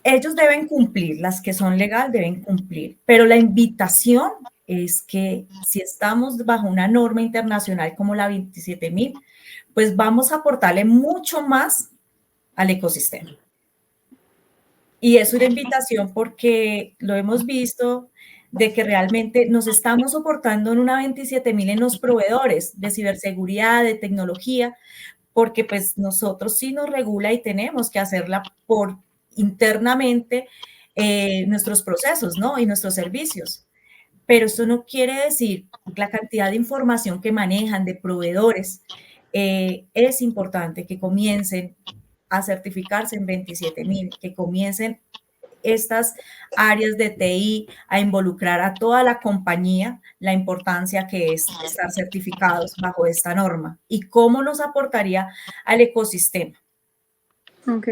Ellos deben cumplir, las que son legal deben cumplir, pero la invitación es que si estamos bajo una norma internacional como la 27000, pues vamos a aportarle mucho más al ecosistema. Y es una invitación porque lo hemos visto de que realmente nos estamos soportando en una 27000 en los proveedores de ciberseguridad, de tecnología, porque pues nosotros sí nos regula y tenemos que hacerla por internamente nuestros procesos, ¿no? Y nuestros servicios. Pero esto no quiere decir la cantidad de información que manejan de proveedores. Es importante que comiencen a certificarse en 27000, que comiencen estas áreas de TI a involucrar a toda la compañía, la importancia que es estar certificados bajo esta norma y cómo nos aportaría al ecosistema. Ok.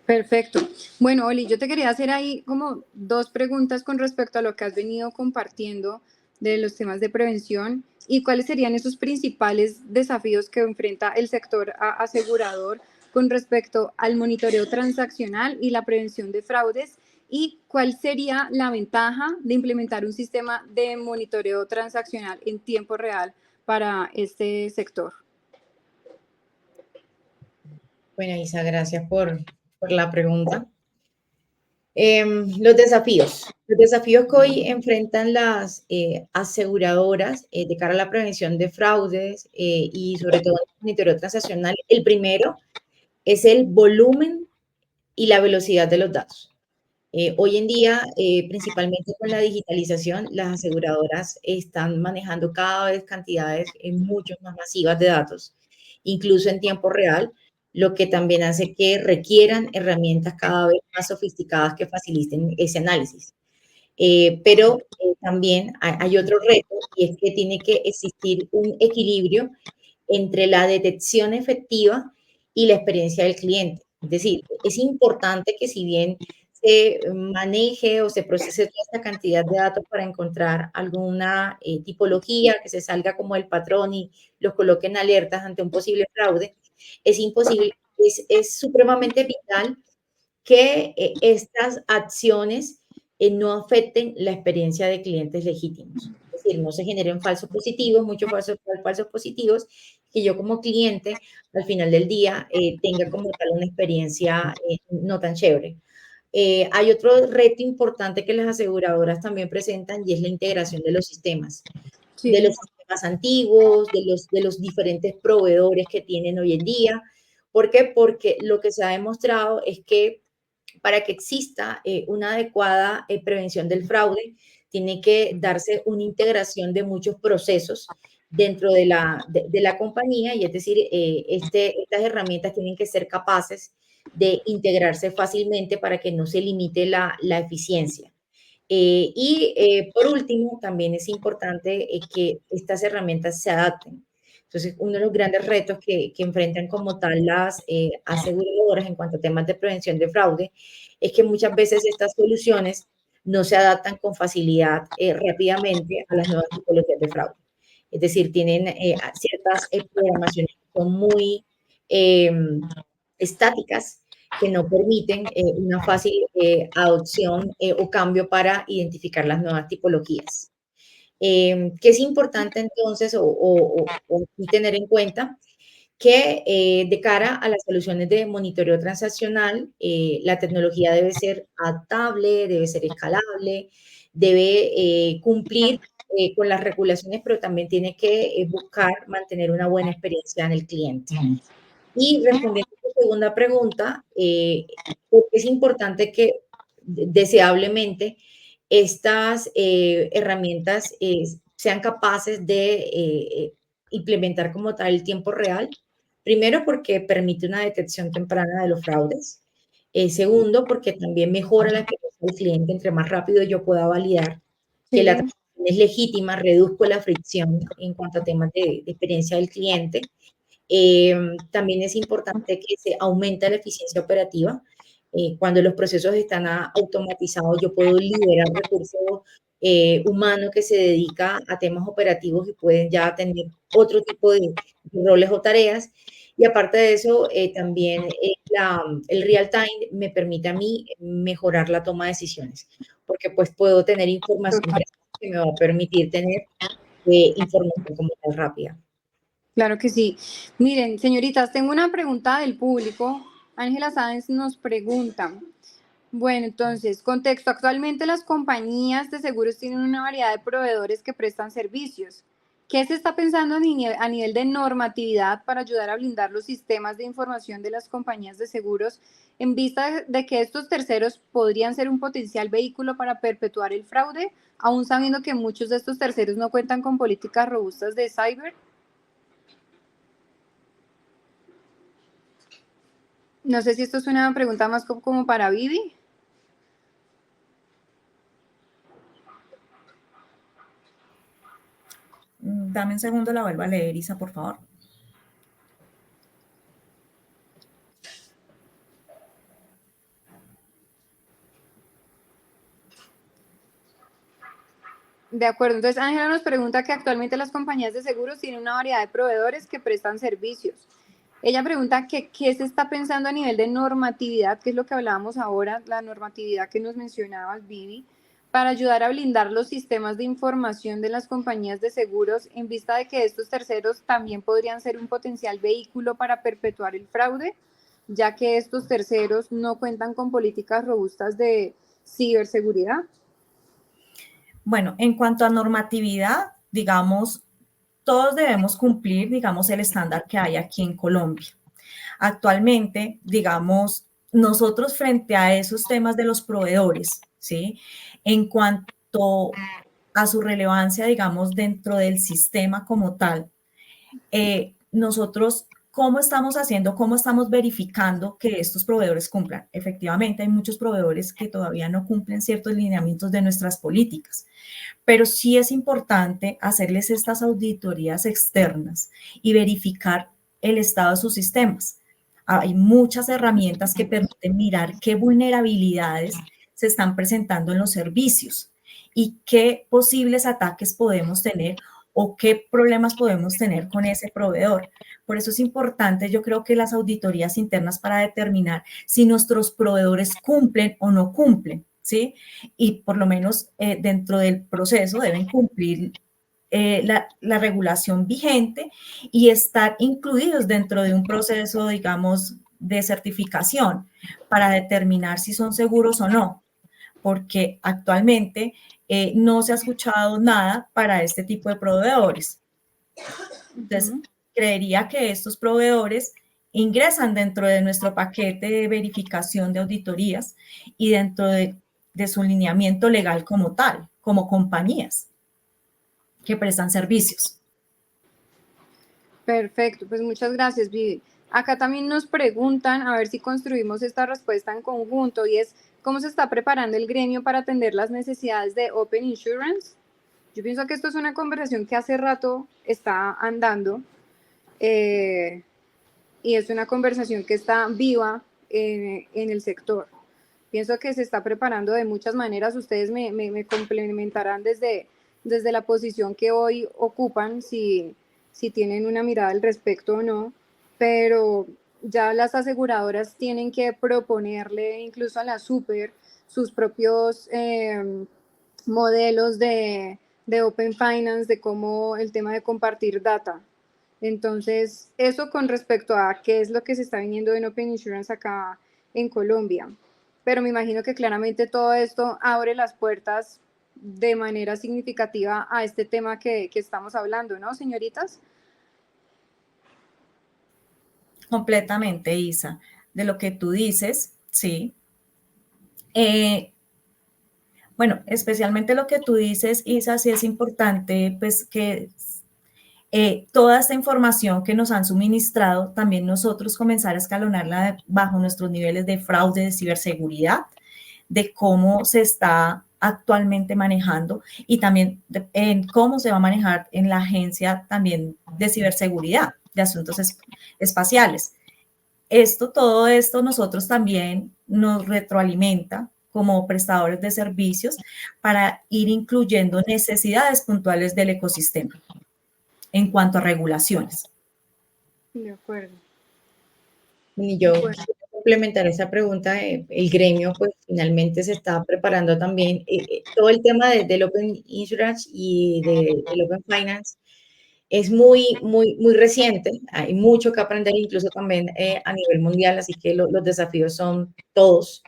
Perfecto. Bueno, Oli, yo te quería hacer ahí como dos preguntas con respecto a lo que has venido compartiendo de los temas de prevención y cuáles serían esos principales desafíos que enfrenta el sector asegurador con respecto al monitoreo transaccional y la prevención de fraudes y cuál sería la ventaja de implementar un sistema de monitoreo transaccional en tiempo real para este sector. Bueno, Isa, gracias por la pregunta. Los desafíos que hoy enfrentan las aseguradoras de cara a la prevención de fraudes y sobre todo el monitoreo transaccional, el primero es el volumen y la velocidad de los datos. Hoy en día, principalmente con la digitalización, las aseguradoras están manejando cada vez cantidades mucho más masivas de datos, incluso en tiempo real, lo que también hace que requieran herramientas cada vez más sofisticadas que faciliten ese análisis. Pero también hay otro reto y es que tiene que existir un equilibrio entre la detección efectiva y la experiencia del cliente. Es decir, es importante que si bien se maneje o se procese toda esta cantidad de datos para encontrar alguna tipología que se salga como el patrón y los coloquen alertas ante un posible fraude, es imposible, es supremamente vital que estas acciones no afecten la experiencia de clientes legítimos. Es decir, no se generen falsos positivos, muchos falsos positivos, que yo como cliente al final del día tenga como tal una experiencia no tan chévere. Hay otro reto importante que las aseguradoras también presentan y es la integración de los sistemas. De Sí. los sistemas antiguos, de los diferentes proveedores que tienen hoy en día. ¿Por qué? Porque lo que se ha demostrado es que para que exista una adecuada prevención del fraude, tiene que darse una integración de muchos procesos dentro de la compañía y es decir, estas herramientas tienen que ser capaces de integrarse fácilmente para que no se limite la eficiencia. Por último, también es importante que estas herramientas se adapten. Entonces, uno de los grandes retos que enfrentan como tal las aseguradoras en cuanto a temas de prevención de fraude es que muchas veces estas soluciones no se adaptan con facilidad rápidamente a las nuevas tipologías de fraude. Es decir, tienen ciertas programaciones que son muy estáticas que no permiten una fácil adopción o cambio para identificar las nuevas tipologías. ¿Qué es importante entonces o tener en cuenta? Que de cara a las soluciones de monitoreo transaccional, la tecnología debe ser adaptable, debe ser escalable, debe cumplir con las regulaciones, pero también tiene que buscar mantener una buena experiencia en el cliente. Y respondiendo a tu segunda pregunta, es importante que deseablemente estas herramientas sean capaces de implementar como tal el tiempo real. Primero, porque permite una detección temprana de los fraudes. Segundo, porque también mejora la experiencia del cliente. Entre más rápido yo pueda validar que la Sí. transacción es legítima, reduzco la fricción en cuanto a temas de experiencia del cliente. También es importante que se aumente la eficiencia operativa. Cuando los procesos están automatizados, yo puedo liberar recursos humanos que se dedica a temas operativos y pueden ya tener otro tipo de roles o tareas. Y aparte de eso, también el real time me permite a mí mejorar la toma de decisiones, porque pues puedo tener información Total. que me va a permitir tener información como tal rápida. Claro que sí. Miren, señoritas, tengo una pregunta del público. Ángela Sáenz nos pregunta. Bueno, entonces, contexto. Actualmente las compañías de seguros tienen una variedad de proveedores que prestan servicios. ¿Qué se está pensando a nivel de normatividad para ayudar a blindar los sistemas de información de las compañías de seguros en vista de que estos terceros podrían ser un potencial vehículo para perpetuar el fraude, aún sabiendo que muchos de estos terceros no cuentan con políticas robustas de cyber? No sé si esto es una pregunta más como para Vivi. Dame un segundo, la vuelvo a leer, Isa, por favor. De acuerdo, entonces Ángela nos pregunta que actualmente las compañías de seguros tienen una variedad de proveedores que prestan servicios. Ella pregunta que qué se está pensando a nivel de normatividad, que es lo que hablábamos ahora, la normatividad que nos mencionabas, Vivi, para ayudar a blindar los sistemas de información de las compañías de seguros en vista de que estos terceros también podrían ser un potencial vehículo para perpetuar el fraude, ya que estos terceros no cuentan con políticas robustas de ciberseguridad. Bueno, en cuanto a normatividad, digamos, todos debemos cumplir, digamos, el estándar que hay aquí en Colombia. Actualmente, digamos, nosotros frente a esos temas de los proveedores, ¿sí? En cuanto a su relevancia, digamos, dentro del sistema como tal, nosotros, ¿cómo estamos haciendo, cómo estamos verificando que estos proveedores cumplan? Efectivamente, hay muchos proveedores que todavía no cumplen ciertos lineamientos de nuestras políticas, pero sí es importante hacerles estas auditorías externas y verificar el estado de sus sistemas. Hay muchas herramientas que permiten mirar qué vulnerabilidades se están presentando en los servicios y qué posibles ataques podemos tener o qué problemas podemos tener con ese proveedor. Por eso es importante, yo creo que las auditorías internas para determinar si nuestros proveedores cumplen o no cumplen, ¿sí? Y por lo menos dentro del proceso deben cumplir la regulación vigente y estar incluidos dentro de un proceso, digamos, de certificación para determinar si son seguros o no, porque actualmente no se ha escuchado nada para este tipo de proveedores. Entonces, creería que estos proveedores ingresan dentro de nuestro paquete de verificación de auditorías y dentro de su lineamiento legal como tal, como compañías que prestan servicios. Perfecto, pues muchas gracias, Vivi. Acá también nos preguntan, a ver si construimos esta respuesta en conjunto, y es, ¿cómo se está preparando el gremio para atender las necesidades de Open Insurance? Yo pienso que esto es una conversación que hace rato está andando, y es una conversación que está viva en el sector. Pienso que se está preparando de muchas maneras. Ustedes me complementarán desde la posición que hoy ocupan, si tienen una mirada al respecto o no, pero ya las aseguradoras tienen que proponerle incluso a la super sus propios modelos de Open Finance, de cómo el tema de compartir data. Entonces, eso con respecto a qué es lo que se está viniendo en Open Insurance acá en Colombia. Pero me imagino que claramente todo esto abre las puertas de manera significativa a este tema que estamos hablando, ¿no, señoritas? Completamente, Isa, de lo que tú dices, sí. Bueno, especialmente lo que tú dices, Isa, sí es importante, pues, que toda esta información que nos han suministrado, también nosotros comenzar a escalonarla bajo nuestros niveles de fraude, de ciberseguridad, de cómo se está actualmente manejando y también en cómo se va a manejar en la agencia también de ciberseguridad, de asuntos espaciales. Todo esto nosotros también nos retroalimenta como prestadores de servicios para ir incluyendo necesidades puntuales del ecosistema en cuanto a regulaciones. De acuerdo. Y yo quiero complementar esa pregunta. El gremio, pues, finalmente se está preparando también. Todo el tema del Open Insurance y del Open Finance es muy, muy, muy reciente. Hay mucho que aprender, incluso también a nivel mundial, así que los desafíos son todos.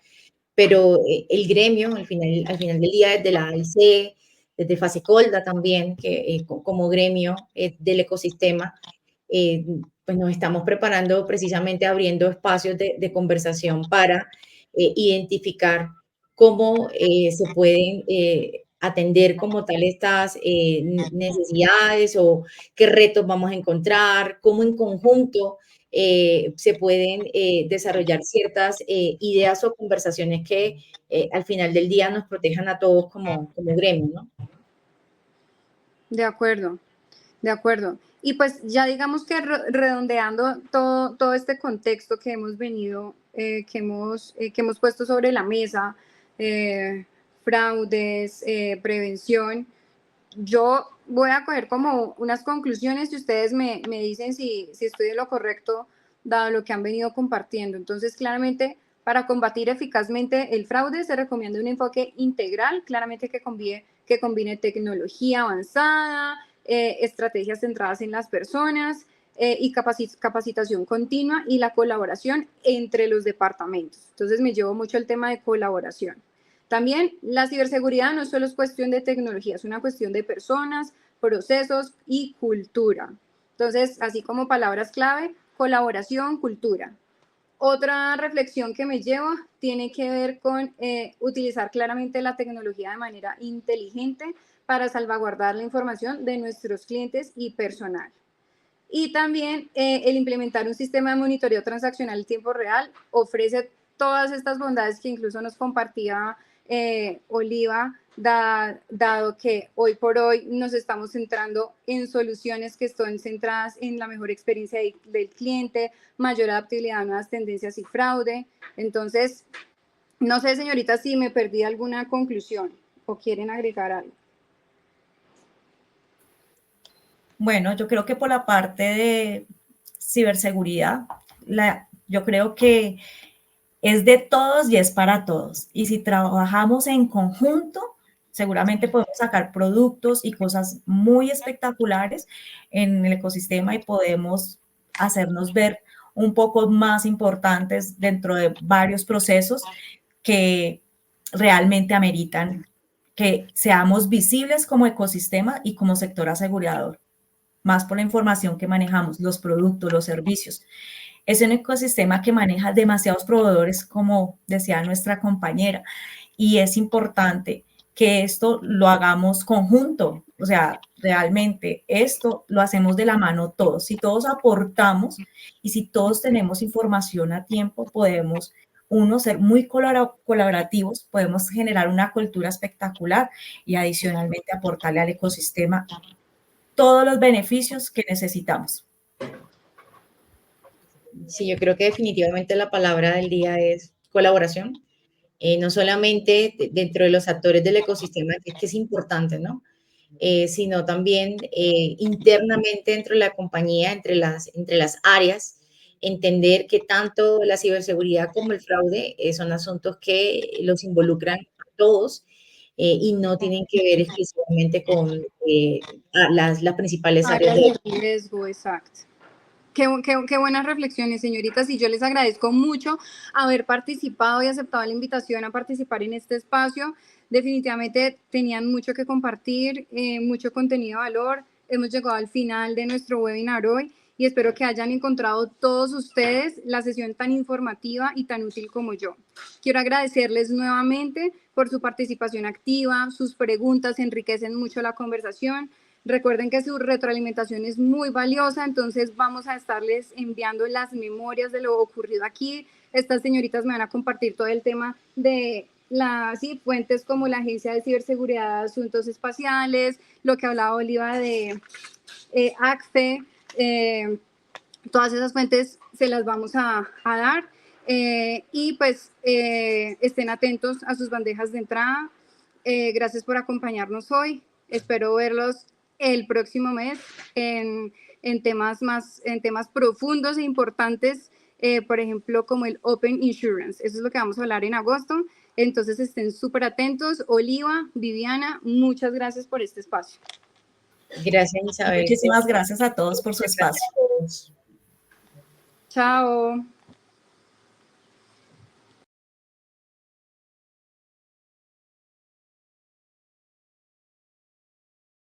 Pero el gremio, al final del día, desde la AIC, desde FASECOLDA también, que como gremio del ecosistema, pues nos estamos preparando precisamente abriendo espacios de conversación para identificar cómo se pueden atender como tal estas necesidades o qué retos vamos a encontrar, cómo en conjunto se pueden desarrollar ciertas ideas o conversaciones que al final del día nos protejan a todos como gremio, ¿no? De acuerdo, de acuerdo. Y pues ya digamos que redondeando todo este contexto que hemos venido, que hemos puesto sobre la mesa, fraudes, prevención, yo voy a coger como unas conclusiones y ustedes me dicen si estoy en lo correcto, dado lo que han venido compartiendo. Entonces, claramente, para combatir eficazmente el fraude se recomienda un enfoque integral, claramente que combine tecnología avanzada, estrategias centradas en las personas y capacitación continua y la colaboración entre los departamentos. Entonces, me llevo mucho el tema de colaboración. También la ciberseguridad no solo es cuestión de tecnología, es una cuestión de personas, procesos y cultura. Entonces, así como palabras clave, colaboración, cultura. Otra reflexión que me llevo tiene que ver con utilizar claramente la tecnología de manera inteligente para salvaguardar la información de nuestros clientes y personal. Y también el implementar un sistema de monitoreo transaccional en tiempo real ofrece todas estas bondades que incluso nos compartía Oliva, dado que hoy por hoy nos estamos centrando en soluciones que están centradas en la mejor experiencia del cliente, mayor adaptabilidad a nuevas tendencias y fraude. Entonces, no sé, señorita, si me perdí alguna conclusión o quieren agregar algo. Bueno, yo creo que por la parte de ciberseguridad, yo creo que es de todos y es para todos. Y si trabajamos en conjunto, seguramente podemos sacar productos y cosas muy espectaculares en el ecosistema y podemos hacernos ver un poco más importantes dentro de varios procesos que realmente ameritan que seamos visibles como ecosistema y como sector asegurador, más por la información que manejamos, los productos, los servicios. Es un ecosistema que maneja demasiados proveedores, como decía nuestra compañera, y es importante que esto lo hagamos conjunto. O sea, realmente esto lo hacemos de la mano todos. Si todos aportamos y si todos tenemos información a tiempo, podemos, uno, ser muy colaborativos, podemos generar una cultura espectacular y adicionalmente aportarle al ecosistema todos los beneficios que necesitamos. Sí, yo creo que definitivamente la palabra del día es colaboración. No solamente dentro de los actores del ecosistema, que es importante, ¿no? Sino también internamente dentro de la compañía, entre las áreas, entender que tanto la ciberseguridad como el fraude son asuntos que los involucran a todos y no tienen que ver exclusivamente con las principales áreas de riesgo, exacto. Qué buenas reflexiones, señoritas, y yo les agradezco mucho haber participado y aceptado la invitación a participar en este espacio. Definitivamente tenían mucho que compartir, mucho contenido de valor. Hemos llegado al final de nuestro webinar hoy y espero que hayan encontrado todos ustedes la sesión tan informativa y tan útil como yo. Quiero agradecerles nuevamente por su participación activa, sus preguntas enriquecen mucho la conversación. Recuerden que su retroalimentación es muy valiosa, entonces vamos a estarles enviando las memorias de lo ocurrido aquí. Estas señoritas me van a compartir todo el tema de las fuentes como la Agencia de Ciberseguridad de Asuntos Espaciales, lo que hablaba Oliva de ACFE, todas esas fuentes se las vamos a dar y pues estén atentos a sus bandejas de entrada. Gracias por acompañarnos hoy. Espero verlos el próximo mes en temas profundos e importantes, por ejemplo, como el Open Insurance. Eso es lo que vamos a hablar en agosto. Entonces estén súper atentos. Oliva, Viviana, muchas gracias por este espacio. Gracias, Isabel. Muchísimas gracias a todos por su espacio. Chao.